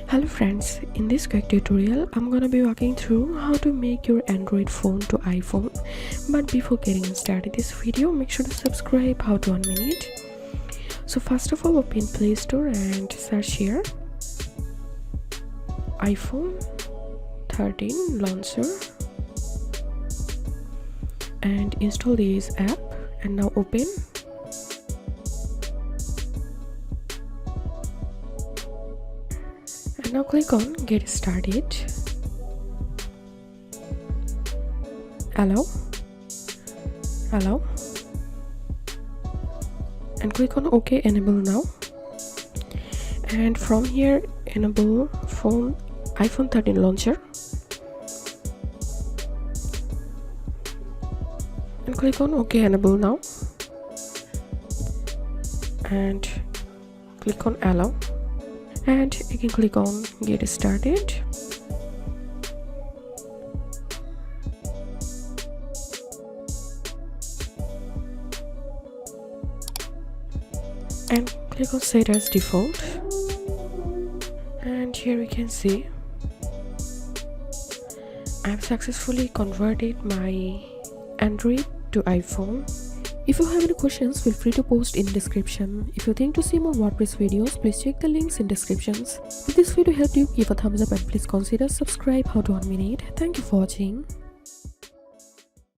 Hello friends, in this quick tutorial I'm gonna be walking through how to make your Android phone to iPhone. But before getting started this video, make sure to subscribe. How to 1 minute. So first of all, open Play Store and search here iPhone 13 launcher and install this app. And now open. And now click on Get Started. Allow. And click on OK. Enable now. And from here, enable iPhone 13 launcher. And click on OK. Enable now. And click on Allow. And you can click on Get Started. And click on Set as Default. And here we can see I've successfully converted my Android to iPhone. If you have any questions, feel free to post in description. If you think to see more WordPress videos, please check the links in descriptions. If this video helped you, give a thumbs up and please consider subscribe. How to 1 minute. Thank you for watching.